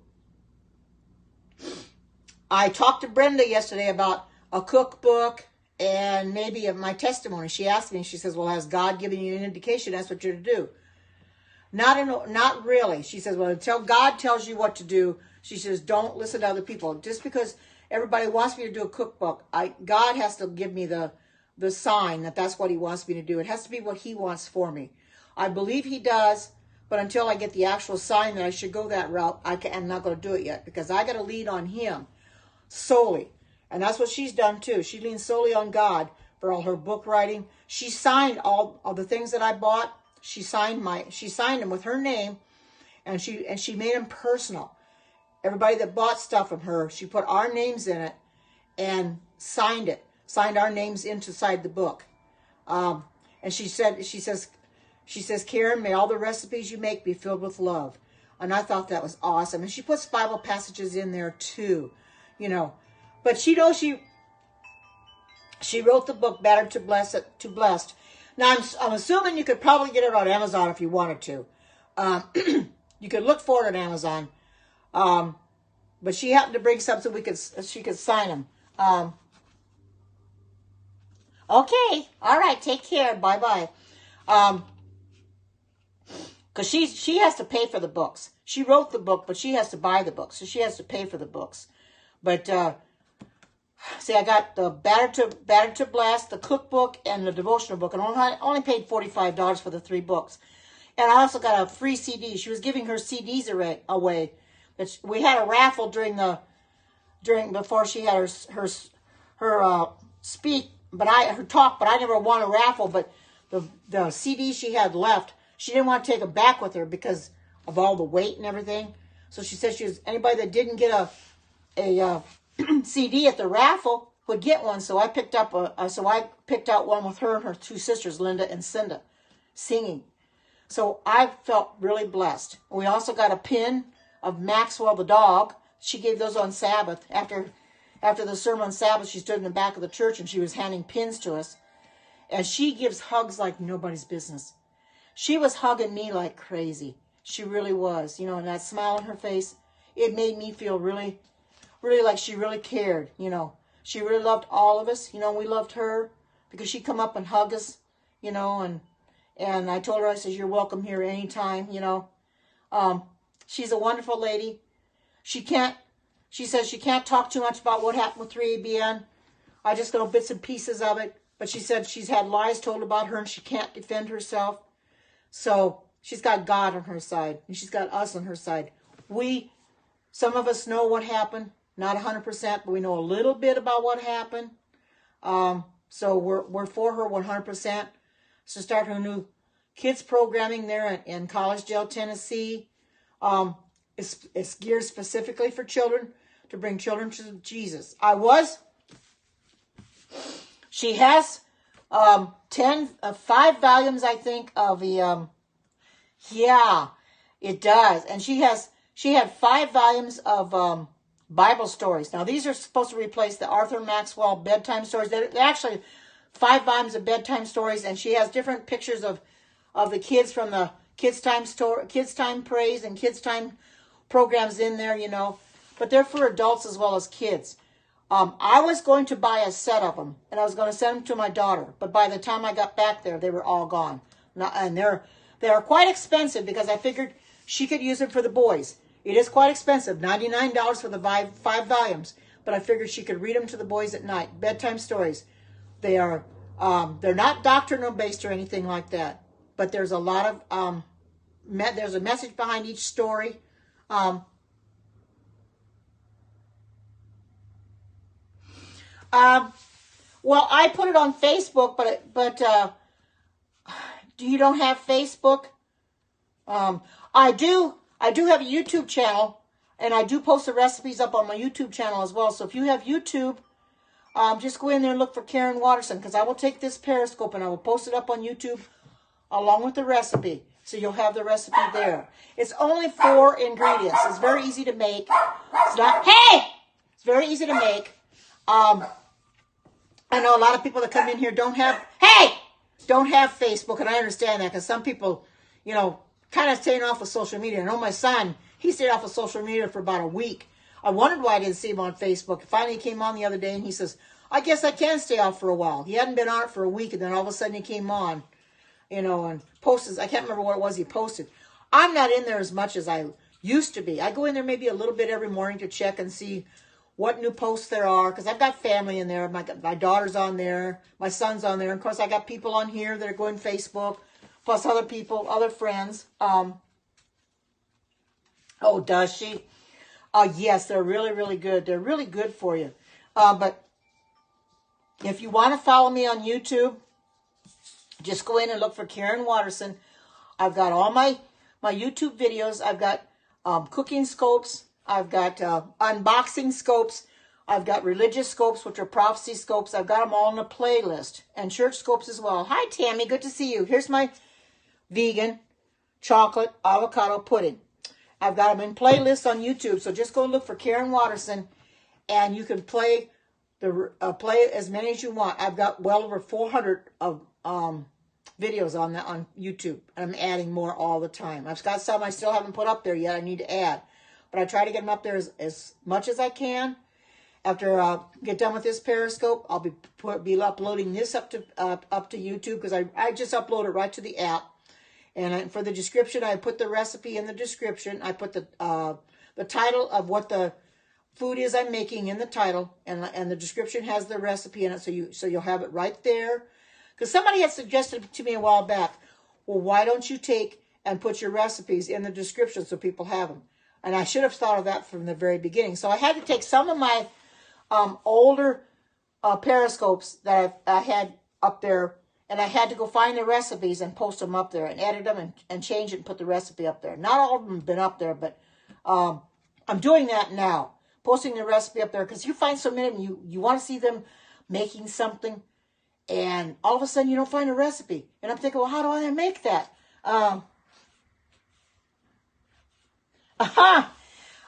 I talked to Brenda yesterday about a cookbook and maybe my testimony. She asked me, she says, "Well, has God given you an indication that's what you're to do?" Not really. She says, "Well, until God tells you what to do," she says, "don't listen to other people." Just because everybody wants me to do a cookbook, God has to give me the sign that that's what he wants me to do. It has to be what he wants for me. I believe he does, but until I get the actual sign that I should go that route, I'm not going to do it yet, because I got to lean on him solely. And that's what she's done too. She leans solely on God for all her book writing. She signed all the things that I bought. She signed them with her name, and she made them personal. Everybody that bought stuff from her, she put our names in it and signed it. Signed our names inside the book. And she says, "Karen, may all the recipes you make be filled with love." And I thought that was awesome. And she puts Bible passages in there too, But she knows she wrote the book Battered to Blessed. Now I'm assuming you could probably get it on Amazon if you wanted to. You could look for it on Amazon. But she happened to bring some so she could sign them. Okay. All right. Take care. Bye-bye. Because she has to pay for the books. She wrote the book, but she has to buy the books. So she has to pay for the books. But, see, I got the Battered to Blast, the cookbook, and the devotional book. And I only paid $45 for the 3 books. And I also got a free CD. She was giving her CDs away. We had a raffle before she had her speak. Her talk, but I never won a raffle. But the CD she had left, she didn't want to take them back with her because of all the weight and everything. So she said anybody that didn't get a CD at the raffle would get one. So I picked out one with her and her 2 sisters, Linda and Cinda, singing. So I felt really blessed. We also got a pin of Maxwell the dog. She gave those on Sabbath after the sermon on Sabbath. She stood in the back of the church and she was handing pins to us. And she gives hugs like nobody's business. She was hugging me like crazy. She really was. You know, and that smile on her face, it made me feel really, really like she really cared, you know. She really loved all of us. You know, we loved her because she'd come up and hug us, you know, and I told her, I said, you're welcome here anytime, you know. She's a wonderful lady. She says she can't talk too much about what happened with 3ABN. I just know bits and pieces of it. But she said she's had lies told about her and she can't defend herself. So she's got God on her side and she's got us on her side. Some of us know what happened, not 100%, but we know a little bit about what happened. So we're for her 100%. So start her new kids programming there in College Jail, Tennessee. It's geared specifically for children, to bring children to Jesus. She has 5 volumes, I think, of the, yeah, it does. And she had 5 volumes of Bible stories. Now, these are supposed to replace the Arthur Maxwell bedtime stories. They're actually 5 volumes of bedtime stories, and she has different pictures of the kids from the Kids Time Praise and Kids Time programs in there, you know. But they're for adults as well as kids. I was going to buy a set of them, and I was going to send them to my daughter. But by the time I got back there, they were all gone. And they're quite expensive because I figured she could use them for the boys. It is quite expensive, $99 for the 5 volumes. But I figured she could read them to the boys at night. Bedtime stories. They're not doctrinal based or anything like that. But there's a lot of there's a message behind each story. Well, I put it on Facebook, but you don't have Facebook? I do have a YouTube channel, and I do post the recipes up on my YouTube channel as well. So if you have YouTube, just go in there and look for Karen Watterson, because I will take this Periscope and I will post it up on YouTube along with the recipe. So you'll have the recipe there. It's only 4 ingredients. It's very easy to make. It's very easy to make. I know a lot of people that come in here don't have Facebook, and I understand that because some people, you know, kind of staying off of social media. I know my son, he stayed off of social media for about a week. I wondered why I didn't see him on Facebook. Finally, he came on the other day, and he says, I guess I can stay off for a while. He hadn't been on it for a week, and then all of a sudden he came on, you know, and posted. I can't remember what it was he posted. I'm not in there as much as I used to be. I go in there maybe a little bit every morning to check and see what new posts there are, because I've got family in there. My daughter's on there. My son's on there. And of course, I got people on here that are going Facebook, plus other people, other friends. Oh, does she? Yes, they're really, really good. They're really good for you. But if you want to follow me on YouTube, just go in and look for Karen Watterson. I've got all my YouTube videos. I've got cooking scopes. I've got unboxing scopes. I've got religious scopes, which are prophecy scopes. I've got them all in a playlist. And church scopes as well. Hi, Tammy. Good to see you. Here's my vegan chocolate avocado pudding. I've got them in playlists on YouTube. So just go look for Karen Watterson, and you can play as many as you want. I've got well over 400 of videos on YouTube. And I'm adding more all the time. I've got some I still haven't put up there yet. I need to add. But I try to get them up there as much as I can. After I get done with this Periscope, I'll be uploading this up to YouTube, because I just upload it right to the app. And for the description, I put the recipe in the description. I put the title of what the food is I'm making in the title, and the description has the recipe in it, so you'll have it right there. Because somebody had suggested to me a while back, well, why don't you take and put your recipes in the description so people have them? And I should have thought of that from the very beginning. So I had to take some of my older Periscopes that I had up there, and I had to go find the recipes and post them up there and edit them and change it and put the recipe up there. Not all of them have been up there, but I'm doing that now, posting the recipe up there, because you find so many of them, you want to see them making something, and all of a sudden you don't find a recipe. And I'm thinking, well, how do I make that?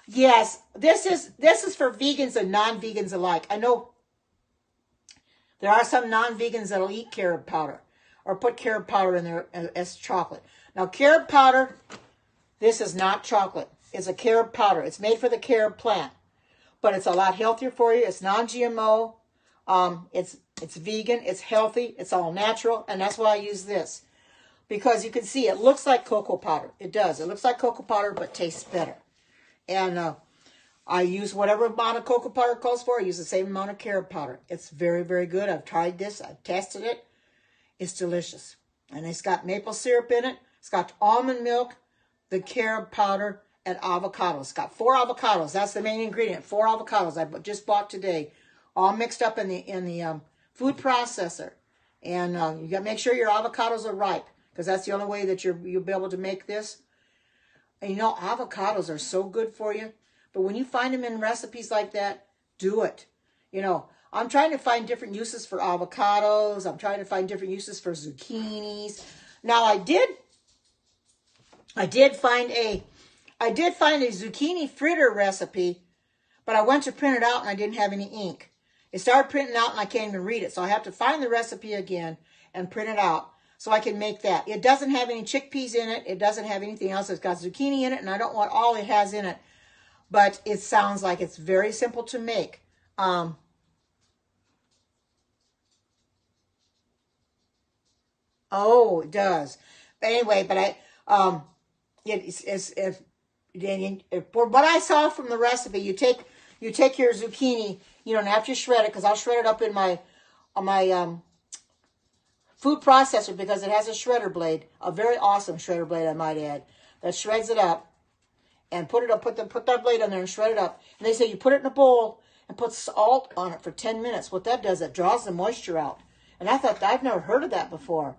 Yes, this is for vegans and non-vegans alike. I know There are some non-vegans that'll eat carob powder or put carob powder in there as chocolate. Now, carob powder, this is not chocolate. It's a carob powder. It's made for the carob plant, but it's a lot healthier for you. It's non-GMO. It's vegan. It's healthy. It's all natural, and that's why I use this. Because you can see it looks like cocoa powder. It does. It looks like cocoa powder, but tastes better. And I use whatever amount of cocoa powder calls for. I use the same amount of carob powder. It's very, very good. I've tried this. I've tested it. It's delicious. And it's got maple syrup in it. It's got almond milk, the carob powder, and avocados. It's got 4 avocados. That's the main ingredient. 4 avocados I just bought today, all mixed up in the food processor. And you got to make sure your avocados are ripe, because that's the only way that you'll be able to make this. And you know, avocados are so good for you. But when you find them in recipes like that, do it. You know, I'm trying to find different uses for avocados. I'm trying to find different uses for zucchinis. Now, I did find a zucchini fritter recipe, but I went to print it out and I didn't have any ink. It started printing out and I can't even read it. So I have to find the recipe again and print it out so I can make that. It doesn't have any chickpeas in it. It doesn't have anything else. It's got zucchini in it, and I don't want all it has in it. But it sounds like it's very simple to make. Oh, it does. But anyway, but for what I saw from the recipe, you take your zucchini, you know, and after you shred it, because I'll shred it up in my food processor, because it has a shredder blade, a very awesome shredder blade, I might add, that shreds it up, and put that blade on there and shred it up. And they say you put it in a bowl and put salt on it for 10 minutes. What that does, it draws the moisture out. And I thought, I've never heard of that before.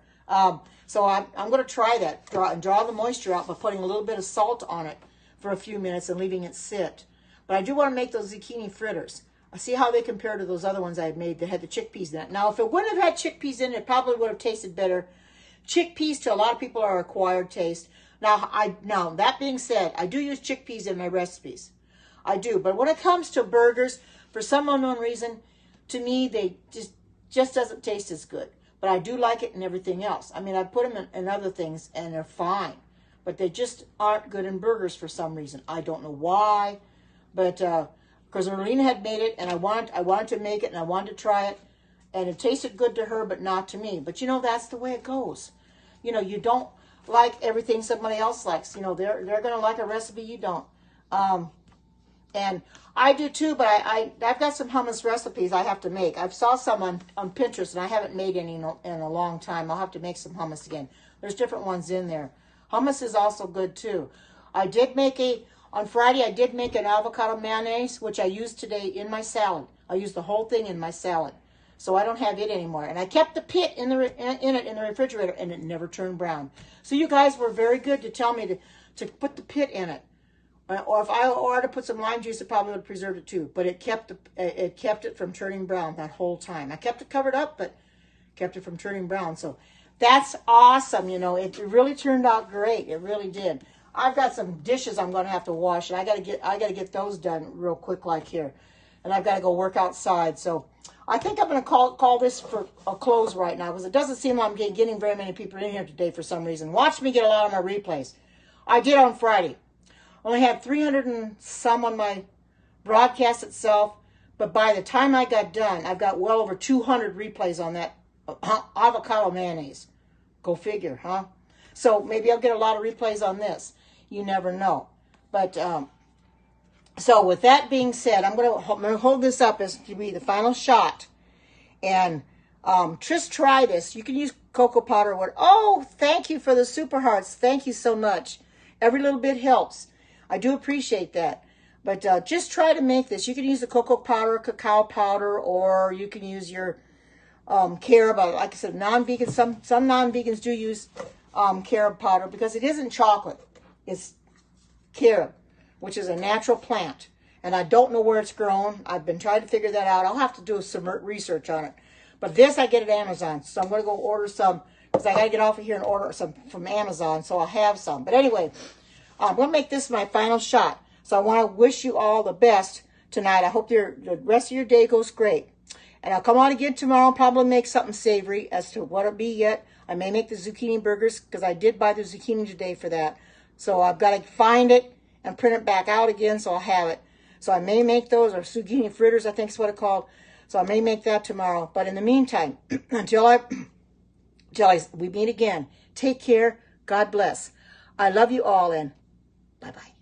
So I'm going to try that, draw the moisture out by putting a little bit of salt on it for a few minutes and leaving it sit. But I do want to make those zucchini fritters. I see how they compare to those other ones I had made that had the chickpeas in it. Now, if it wouldn't have had chickpeas in it, it probably would have tasted better. Chickpeas to a lot of people are acquired taste. Now, that being said, I do use chickpeas in my recipes. I do. But when it comes to burgers, for some unknown reason, to me, they just doesn't taste as good. But I do like it in everything else. I mean, I put them in other things, and they're fine. But they just aren't good in burgers for some reason. I don't know why. But because Erlene had made it, and I wanted to make it, and I wanted to try it. And it tasted good to her, but not to me. But, you know, that's the way it goes. You know, you don't like everything somebody else likes. You know, they're going to like a recipe you don't. And I do too, but I've got some hummus recipes I have to make. I saw some on Pinterest, and I haven't made any in a long time. I'll have to make some hummus again. There's different ones in there. Hummus is also good too. On Friday, I did make an avocado mayonnaise, which I used today in my salad. I used the whole thing in my salad. So I don't have it anymore. And I kept the pit in it in the refrigerator, and it never turned brown. So you guys were very good to tell me to put the pit in it. Or if I were to put some lime juice, it probably would have preserved it too. But it kept it from turning brown that whole time. I kept it covered up, but kept it from turning brown. So that's awesome. You know, it really turned out great. It really did. I've got some dishes I'm going to have to wash, and I got to get those done real quick, like here. And I've got to go work outside. So I think I'm going to call this for a close right now, because it doesn't seem like I'm getting very many people in here today for some reason. Watch me get a lot of my replays. I did on Friday. Only had 300 and some on my broadcast itself, but by the time I got done, I've got well over 200 replays on that avocado mayonnaise. Go figure, huh? So maybe I'll get a lot of replays on this. You never know. But so with that being said, I'm going to hold this up as to be the final shot. And just try this. You can use cocoa powder. Oh, thank you for the super hearts. Thank you so much. Every little bit helps. I do appreciate that. But just try to make this. You can use the cocoa powder, cacao powder, or you can use your carob. Like I said, non-vegan. Some non-vegans do use carob powder, because it isn't chocolate. It's carob, which is a natural plant. And I don't know where it's grown. I've been trying to figure that out. I'll have to do some research on it. But this I get at Amazon. So I'm going to go order some, because I got to get off of here and order some from Amazon. So I'll have some. But anyway, I'm going to make this my final shot. So I want to wish you all the best tonight. I hope the rest of your day goes great. And I'll come on again tomorrow and probably make something savory. As to what it'll be yet, I may make the zucchini burgers because I did buy the zucchini today for that. So I've got to find it and print it back out again so I'll have it. So I may make those, or zucchini fritters, I think is what it's called. So I may make that tomorrow. But in the meantime, until we meet again, take care. God bless. I love you all, and bye-bye.